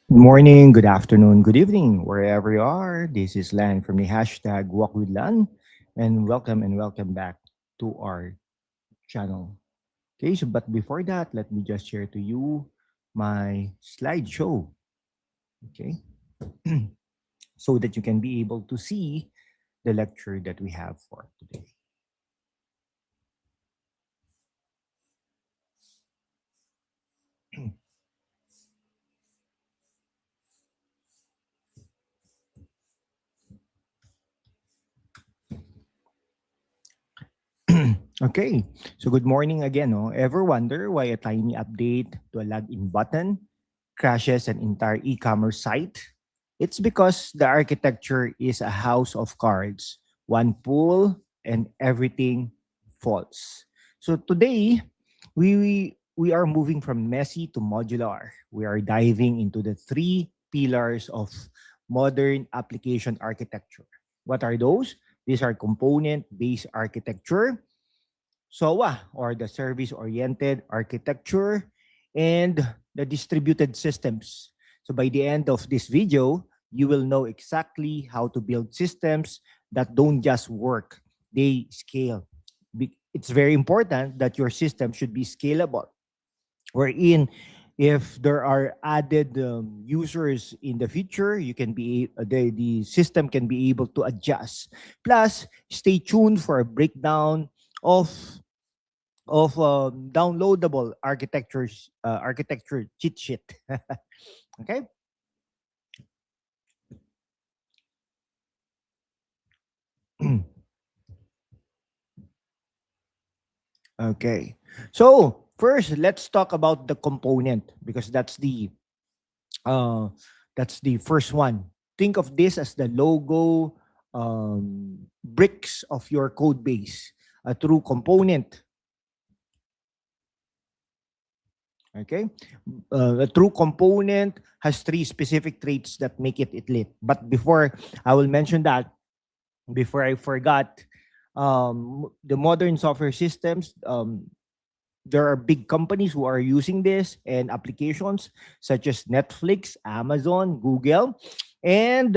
Good morning, good afternoon, good evening, wherever you are. This is Lan from the hashtag Walk with Lan, and welcome back to our channel. Okay, so but before that, let me just share to you my slideshow. Okay, so that you can be able to see the lecture that we have for today. Okay, so good morning again. No? Ever wonder why a tiny update to a login button crashes an entire e-commerce site? It's because the architecture is a house of cards. One pull and everything falls. So today, we are moving from messy to modular. We are diving into the three pillars of modern application architecture. What are those? These are component-based architecture, SOA, or the service-oriented architecture, and the distributed systems. So by the end of this video, you will know exactly how to build systems that don't just work, they scale. It's very important that your system should be scalable, wherein if there are added users in the future, you can be the system can be able to adjust. Plus, stay tuned for a breakdown of downloadable architecture cheat sheet. Okay. Okay. So first, let's talk about the component because uh, that's the first one. Think of this as the logo bricks of your code base. A true component. Okay. A true component has three specific traits that make it elite. But before I will mention that, before I forgot, the modern software systems, there are big companies who are using this and applications such as Netflix, Amazon, Google, and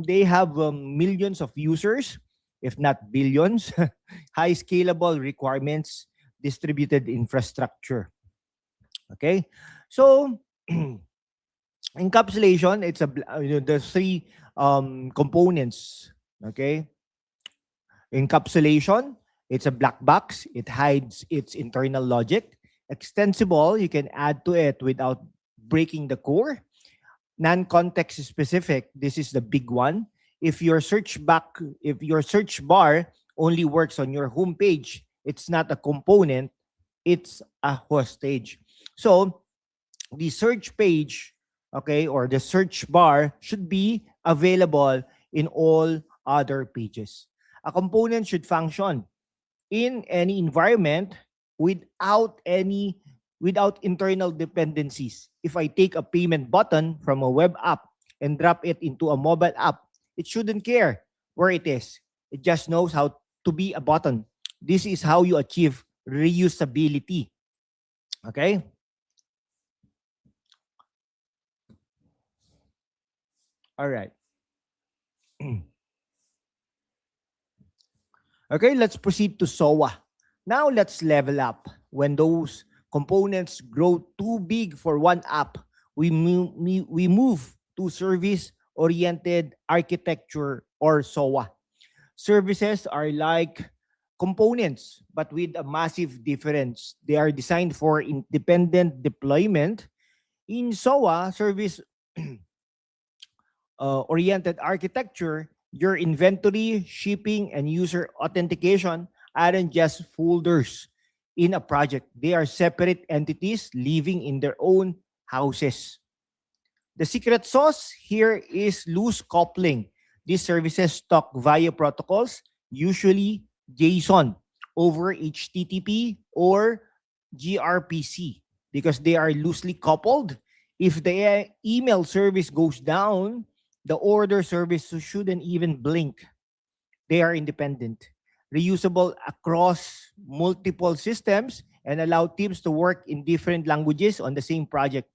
they have millions of users, if not billions, high scalable requirements, distributed infrastructure. Okay, so encapsulation, the three components. Okay, encapsulation, it's a black box. It hides its internal logic. Extensible, you can add to it without breaking the core. Non-context specific, this is the big one. If your search bar only works on your homepage, it's not a component, it's a hostage. So the search page, okay, or the search bar should be available in all other pages. A component should function in any environment without any without internal dependencies. If I take a payment button from a web app and drop it into a mobile app, it shouldn't care where it is. It just knows how to be a button. This is how you achieve reusability. Okay? All right. Okay, let's proceed to SOA. Now let's level up. When those components grow too big for one app, we move to service-oriented architecture or SOA. Services are like components, but with a massive difference. They are designed for independent deployment. In SOA, service oriented architecture, your inventory, shipping, and user authentication aren't just folders in a project. They are separate entities living in their own houses. The secret sauce here is loose coupling. These services talk via protocols, usually JSON over HTTP or gRPC, because they are loosely coupled. If the email service goes down, the order service shouldn't even blink. They are independent, reusable across multiple systems, and allow teams to work in different languages on the same project.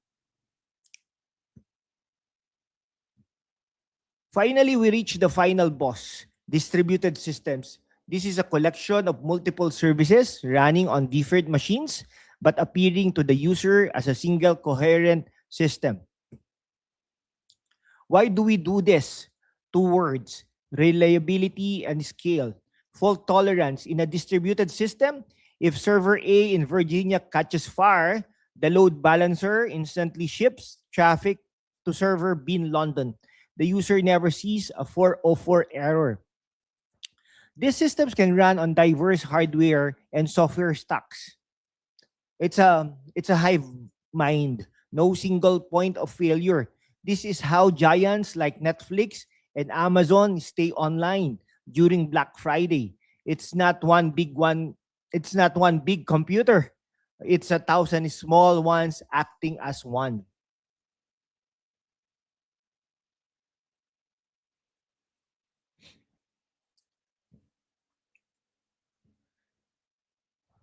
Finally, we reach the final boss, distributed systems. This is a collection of multiple services running on different machines, but appearing to the user as a single coherent system. Why do we do this? Two words: reliability and scale. Fault tolerance in a distributed system. If server A in Virginia catches fire, the load balancer instantly shifts traffic to server B in London. The user never sees a 404 error. These systems can run on diverse hardware and software stacks. It's a hive mind, no single point of failure. This is how giants like Netflix and Amazon stay online during Black Friday. It's not one big one, it's not one big computer. It's a thousand small ones acting as one.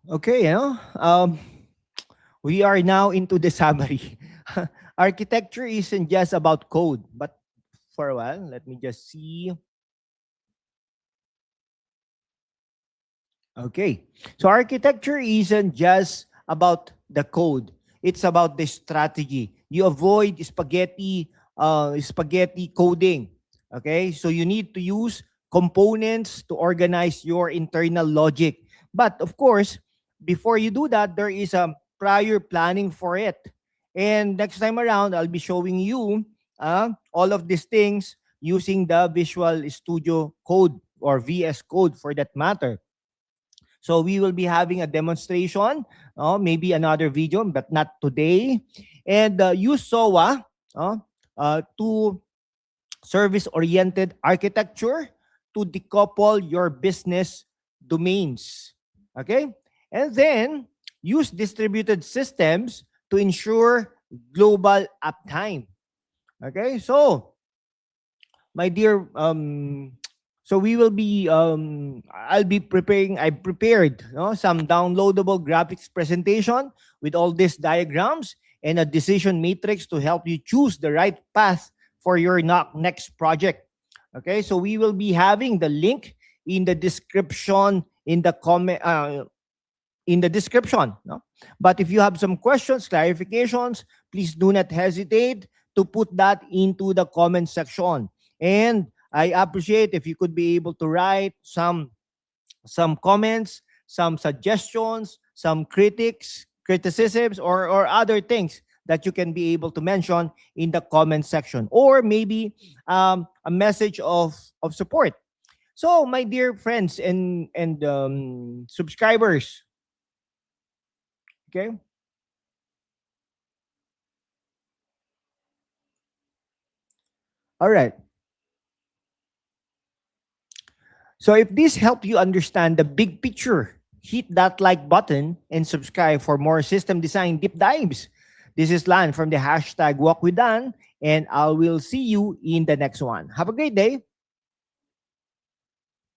Okay, we are now into the summary. Architecture isn't just about code, but for a while, let me just see. Okay. So architecture isn't just about the code. It's about the strategy. You avoid spaghetti coding. Okay? So you need to use components to organize your internal logic. But of course, before you do that, there is a prior planning for it. And next time around, I'll be showing you all of these things using the Visual Studio Code or VS Code for that matter. So we will be having a demonstration, maybe another video, but not today. And use SOA to service-oriented architecture to decouple your business domains. Okay? And then use distributed systems to ensure global uptime. Okay? So, my dear so we will be I'll be preparing I prepared some downloadable graphics presentation with all these diagrams and a decision matrix to help you choose the right path for your next project. Okay, so we will be having the link in the description in the comment in the description, no? But if you have some questions, clarifications, please do not hesitate to put that into the comment section. And I appreciate if you could be able to write some comments, some suggestions, some criticisms, or other things that you can be able to mention in the comment section, or maybe a message of support. So, my dear friends and subscribers, okay. All right. So if this helped you understand the big picture, hit that like button and subscribe for more system design deep dives. This is Lan from the hashtag Walk with Dan, and I will see you in the next one. Have a great day.